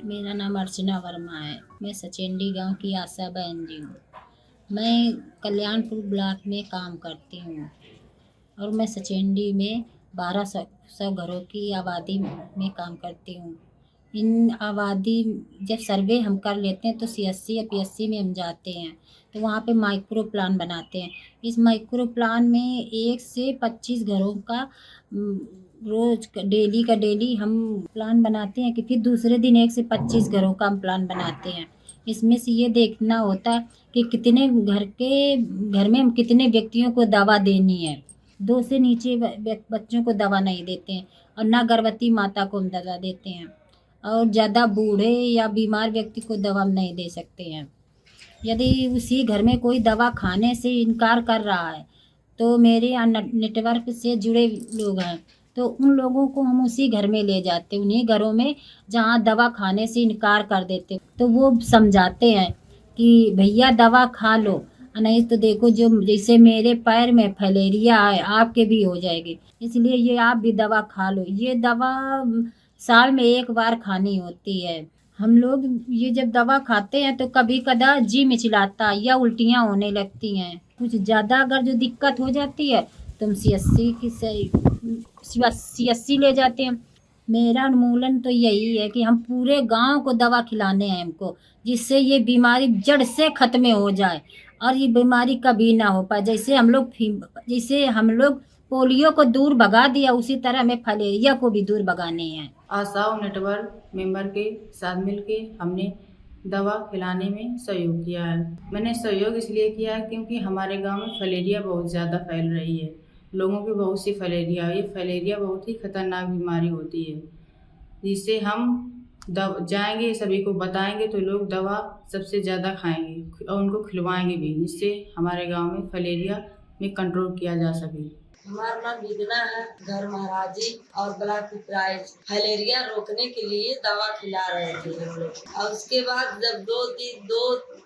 मेरा नाम अर्चना वर्मा है। मैं सचेंडी गांव की आशा बहन जी हूँ। मैं कल्याणपुर ब्लॉक में काम करती हूँ और मैं सचेंडी में 1200 घरों की आबादी में काम करती हूँ। इन आबादी जब सर्वे हम कर लेते हैं तो सीएससी या पीएससी में हम जाते हैं, तो वहाँ पे माइक्रो प्लान बनाते हैं। इस माइक्रो प्लान में 1 से 25 घरों का रोज डेली का डेली हम प्लान बनाते हैं कि फिर दूसरे दिन 1 से 25 घरों का हम प्लान बनाते हैं। इसमें से ये देखना होता है कि कितने घर में हम कितने व्यक्तियों को दवा देनी है। 2 से नीचे बच्चों को दवा नहीं देते हैं और ना गर्भवती माता को हम दवा देते हैं, और ज़्यादा बूढ़े या बीमार व्यक्ति को दवा हम नहीं दे सकते हैं। यदि उसी घर में कोई दवा खाने से इनकार कर रहा है तो मेरे यहाँ नेटवर्क से जुड़े लोग हैं, तो उन लोगों को हम उसी घर में ले जाते हैं, उन्हीं घरों में जहाँ दवा खाने से इनकार कर देते, तो वो समझाते हैं कि भैया दवा खा लो, नहीं तो देखो जो जैसे मेरे पैर में फलेरिया है आपके भी हो जाएगी, इसलिए ये आप भी दवा खा लो। ये दवा साल में 1 बार खानी होती है। हम लोग ये जब दवा खाते हैं तो कभी कदा जी मिचलाता या उल्टियाँ होने लगती हैं। कुछ ज़्यादा अगर जो दिक्कत हो जाती है तो हम सीएससी ले जाते हैं। मेरा उन्मूलन तो यही है कि हम पूरे गांव को दवा खिलाने हैं हमको, जिससे ये बीमारी जड़ से खत्म हो जाए और ये बीमारी कभी ना हो पाए। जैसे हम लोग पोलियो को दूर भगा दिया, उसी तरह हमें फलेरिया को भी दूर भगाने हैं। आशा नेटवर्क मेंबर के साथ मिलके हमने दवा खिलाने में सहयोग किया है। मैंने सहयोग इसलिए किया है क्योंकि हमारे गांव में फलेरिया बहुत ज़्यादा फैल रही है। लोगों की बहुत सी फलेरिया, ये फलेरिया बहुत ही खतरनाक बीमारी होती है, जिससे हम जाएंगे सभी को बताएंगे तो लोग दवा सबसे ज़्यादा खाएंगे और उनको खिलवाएंगे भी, जिससे हमारे गांव में फलेरिया में कंट्रोल किया जा सके। हमारा नाम विदना है, घर महाराजी और ब्लॉक पिपराइच। फलेरिया रोकने के लिए दवा खिला रहे थे हम लोग, और उसके बाद जब 2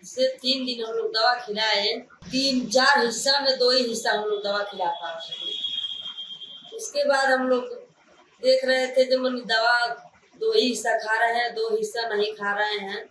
से 3 दिन हम लोग दवा खिलाए, 3-4 हिस्सा में 2 ही हिस्सा हम लोग दवा खिला पा रहे। उसके बाद हम लोग देख रहे थे जब दवा 2 ही हिस्सा खा रहे हैं, 2 हिस्सा नहीं खा रहे हैं,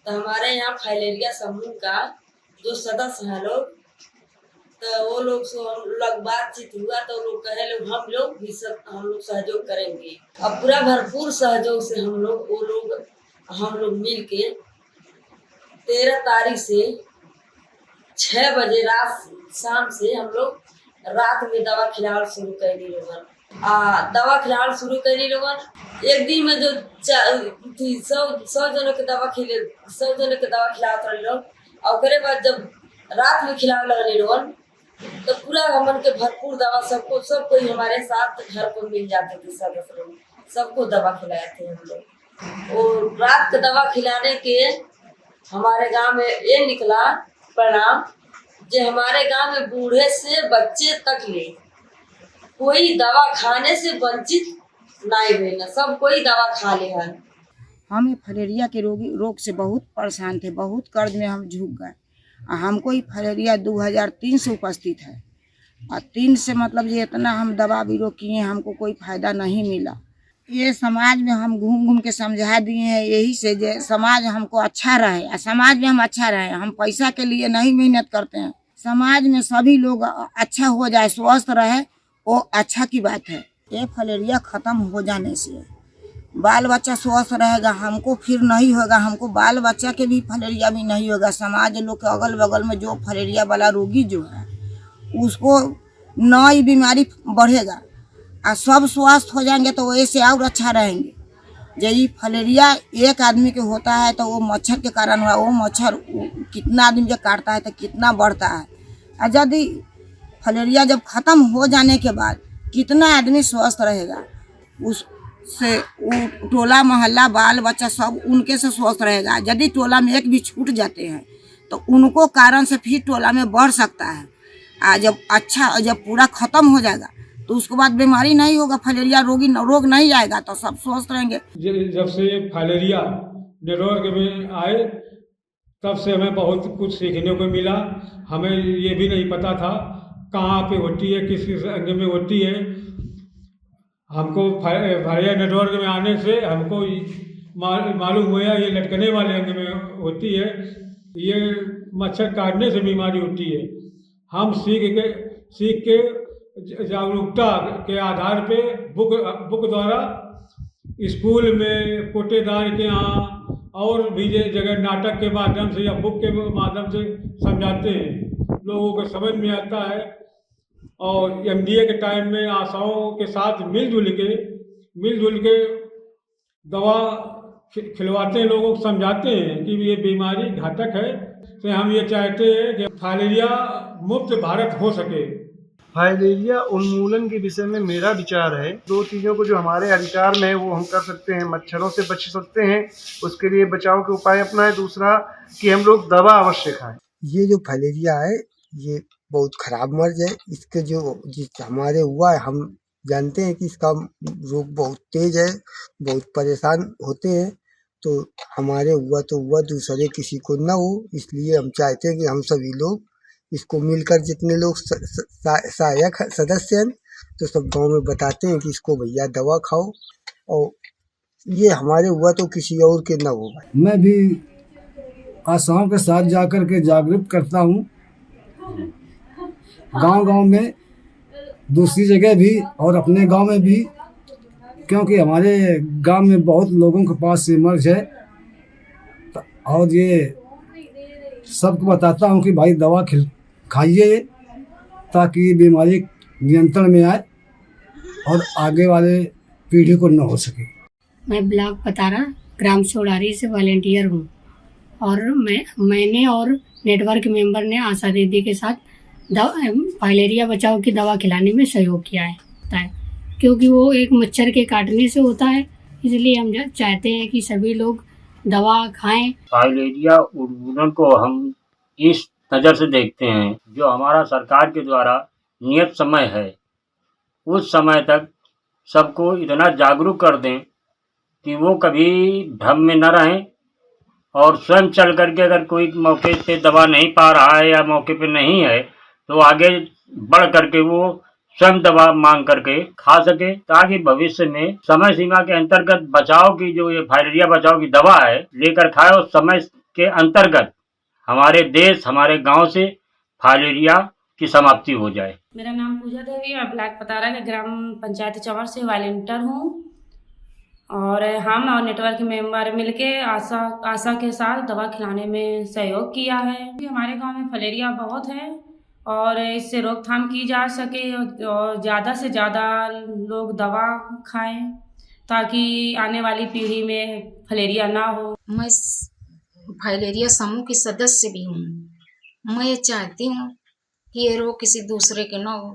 तो हमारे यहाँ फलेरिया समूह का जो सदस्य है लोग, तो वो लोग से हम लोग बातचीत हुआ तो लोग कहे लोग हम लोग सहयोग करेंगे। अब पूरा भरपूर सहयोग से हम लोग मिल के 13 तारीख से 6 बजे शाम से हम लोग रात में दवा खिलाना शुरू कर दी लोगन। दवा खिलाना शुरू कर दी लोगन। एक दिन में जो 100 जनों के दवा खिलाते रहे लोग, और उसके बाद जब रात में खिलाने लगे लोगन तो पूरा हमन के भरपूर दवा सब कोई हमारे साथ घर को मिल जाते थे। सदस्य लोग सबको दवा खिलाए थे हम लोग। और रात के दवा खिलाने के हमारे गांव में ये निकला परिणाम, जो हमारे गांव में बूढ़े से बच्चे तक ले कोई दवा खाने से वंचित नहीं हुए, न सब कोई दवा खा ले है। हम फलेरिया के रोग से बहुत परेशान थे, बहुत कर्ज में हम झुक गए। हमको ही फलेरिया 2003 से उपस्थित है, और 3 से मतलब ये इतना हम दवा बीरो किए, हमको कोई फायदा नहीं मिला। ये समाज में हम घूम घूम के समझा दिए हैं, यही से जे समाज हमको अच्छा रहे और समाज में हम अच्छा रहे। हम पैसा के लिए नहीं मेहनत करते हैं, समाज में सभी लोग अच्छा हो जाए, स्वस्थ रहे, वो अच्छा की बात है। ये फलेरिया खत्म हो जाने से बाल बच्चा स्वस्थ रहेगा, हमको फिर नहीं होगा, हमको बाल बच्चा के भी फलेरिया भी नहीं होगा। समाज लोग के अगल बगल में जो फलेरिया वाला रोगी जो है उसको नई बीमारी बढ़ेगा और सब स्वस्थ हो जाएंगे, तो वैसे और अच्छा रहेंगे। यदि फलेरिया एक आदमी के होता है तो वो मच्छर के कारण हुआ, वो मच्छर कितना आदमी के काटता है तो कितना बढ़ता है। और यदि फलेरिया जब खत्म हो जाने के बाद कितना आदमी स्वस्थ रहेगा, उससे टोला मोहल्ला बाल बच्चा सब उनके से स्वस्थ रहेगा। यदि टोला में एक भी छूट जाते हैं तो उनको कारण से फिर टोला में बढ़ सकता है। जब पूरा खत्म हो जाएगा तो उसके बाद बीमारी नहीं होगा, फलेरिया रोग नहीं आएगा, तो सब स्वस्थ रहेंगे। जब से फलेरिया नेटवर्क में आए तब से हमें बहुत कुछ सीखने को मिला। हमें ये भी नहीं पता था कहाँ पे होती है, किस किस अंग में होती है। हमको फलेरिया नेटवर्क में आने से हमको मालूम हुआ ये लटकने वाले अंग में होती है। ये मच्छर काटने से बीमारी होती है। हम सीख के जागरूकता के आधार पे बुक द्वारा स्कूल में, कोटेदार के यहाँ और भी जगह नाटक के माध्यम से या बुक के माध्यम से समझाते हैं, लोगों को समझ में आता है। और एमडीए के टाइम में आशाओं के साथ मिलजुल के दवा खिलवाते हैं, लोगों को समझाते हैं कि ये बीमारी घातक है। तो हम ये चाहते हैं कि फाइलेरिया मुक्त भारत हो सके। फाइलेरिया उन्मूलन के विषय में मेरा विचार है, 2 चीज़ों को जो हमारे अधिकार में है वो हम कर सकते हैं। मच्छरों से बच सकते हैं, उसके लिए बचाव के उपाय अपनाएं। दूसरा कि हम लोग दवा अवश्य खाएं। ये जो फाइलेरिया है ये बहुत खराब मर्ज है। इसके जिस हमारे हुआ है, हम जानते हैं कि इसका रोग बहुत तेज है, बहुत परेशान होते हैं। तो हमारे हुआ तो हुआ, दूसरे किसी को ना हो, इसलिए हम चाहते हैं कि हम सभी लोग इसको मिलकर, जितने लोग सहायक सदस्य हैं, तो सब गांव में बताते हैं कि इसको भैया दवा खाओ, और ये हमारे हुआ तो किसी और के ना हो। मैं भी आशाओं के साथ जाकर के जागरूक करता हूँ, गांव में, दूसरी जगह भी और अपने गांव में भी, क्योंकि हमारे गांव में बहुत लोगों के पास ये मर्ज है। और ये सबको बताता हूँ कि भाई दवा खाइए ताकि बीमारी नियंत्रण में आए और आगे वाले पीढ़ी को न हो सके। मैं ब्लॉक पतारा ग्राम सोडारी से वॉलेंटियर हूँ और मैंने और नेटवर्क मेंबर ने आशा दीदी के साथ फाइलेरिया बचाव की दवा खिलाने में सहयोग किया है, क्योंकि वो एक मच्छर के काटने से होता है। इसलिए हम चाहते हैं कि सभी लोग दवा खाएं। फाइलेरिया उन्मूलन को हम इस नज़र से देखते हैं, जो हमारा सरकार के द्वारा नियत समय है, उस समय तक सबको इतना जागरूक कर दें कि वो कभी भ्रम में न रहें, और स्वयं चल करके अगर कोई मौके पे दवा नहीं पा रहा है या मौके पे नहीं है, तो आगे बढ़ करके वो स्वयं दवा मांग करके खा सके, ताकि भविष्य में समय सीमा के अंतर्गत बचाव की, जो ये फाइलेरिया बचाव की दवा है, लेकर खाए और समय के अंतर्गत हमारे देश, हमारे गांव से फाइलेरिया की समाप्ति हो जाए। मेरा नाम पूजा देवी और ब्लॉक पतारा के ग्राम पंचायत चंवर से वॉलेंटियर हूँ, और हम और नेटवर्क मेंबर मिलके आशा के साथ दवा खिलाने में सहयोग किया है। हमारे गांव में फाइलेरिया बहुत है और इससे रोकथाम की जा सके और ज़्यादा से ज़्यादा लोग दवा खाएं ताकि आने वाली पीढ़ी में फाइलेरिया ना हो। मैं फाइलेरिया समूह की सदस्य भी हूँ। मैं ये चाहती हूँ कि ये रोग किसी दूसरे के ना हो,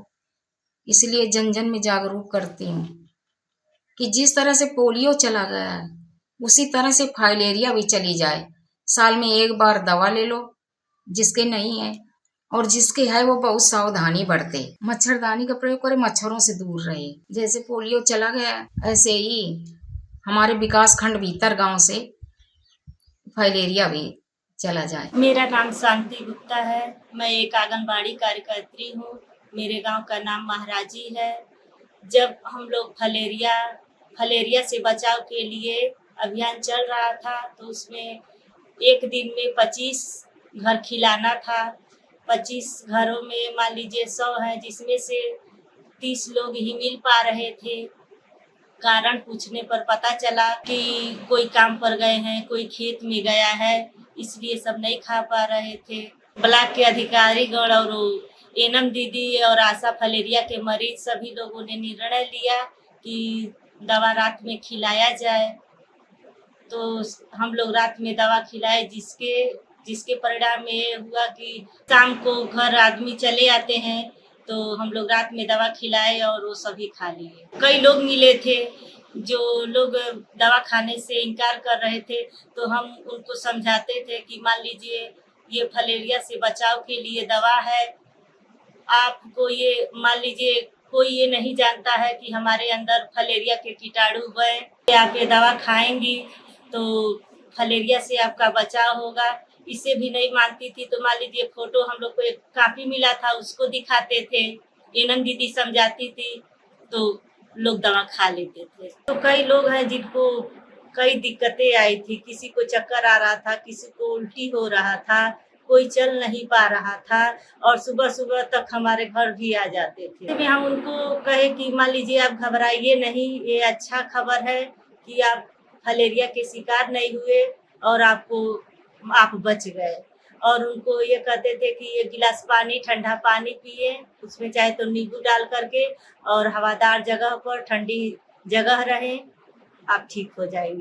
इसलिए जन जन में जागरूक करती हूँ कि जिस तरह से पोलियो चला गया है उसी तरह से फाइलेरिया भी चली जाए। साल में एक बार दवा ले लो, जिसके नहीं है, और जिसके है वो बहुत सावधानी बरते, मच्छरदानी का प्रयोग करे, मच्छरों से दूर रहे। जैसे पोलियो चला गया ऐसे ही हमारे विकास खंड भीतर गांव से फाइलेरिया भी चला जाए। मेरा नाम शांति गुप्ता है, मैं एक आंगनबाड़ी कार्यकर्त्री हूँ। मेरे गांव का नाम महाराजी है। जब हम लोग फाइलेरिया से बचाव के लिए अभियान चल रहा था, तो उसमें एक दिन में 25 घर खिलाना था। 25 घरों में मान लीजिए 100 है, जिसमें से 30 लोग ही मिल पा रहे थे। कारण पूछने पर पता चला कि कोई काम पर गए हैं, कोई खेत में गया है, इसलिए सब नहीं खा पा रहे थे। ब्लॉक के अधिकारी गण और एनएम दीदी और आशा फाइलेरिया के मरीज सभी लोगों ने निर्णय लिया कि दवा रात में खिलाया जाए। तो हम लोग रात में दवा खिलाए, जिसके परिणाम में ये हुआ कि शाम को घर आदमी चले आते हैं, तो हम लोग रात में दवा खिलाए और वो सभी खा लिए। कई लोग मिले थे जो लोग दवा खाने से इनकार कर रहे थे, तो हम उनको समझाते थे कि मान लीजिए ये फाइलेरिया से बचाव के लिए दवा है। आपको ये मान लीजिए कोई ये नहीं जानता है कि हमारे अंदर फाइलेरिया के कीटाणु हैं। आप ये दवा खाएंगी तो फाइलेरिया से आपका बचाव होगा। इसे भी नहीं मानती थी तो मान लीजिए फोटो हम लोग को एक कापी मिला था, उसको दिखाते थे, एनएम दीदी समझाती थी, तो लोग दवा खा लेते थे। तो कई लोग हैं जिनको कई दिक्कतें आई थी। किसी को चक्कर आ रहा था, किसी को उल्टी हो रहा था, कोई चल नहीं पा रहा था और सुबह सुबह तक हमारे घर भी आ जाते थे। में हम उनको कहे कि मान लीजिए आप घबराइए नहीं, ये अच्छा खबर है कि आप फलेरिया के शिकार नहीं हुए और आप बच गए। और उनको ये कहते थे कि ये गिलास पानी, ठंडा पानी पिए, उसमें चाहे तो नींबू डाल करके, और हवादार जगह पर ठंडी जगह रहें, आप ठीक हो जाएंगी।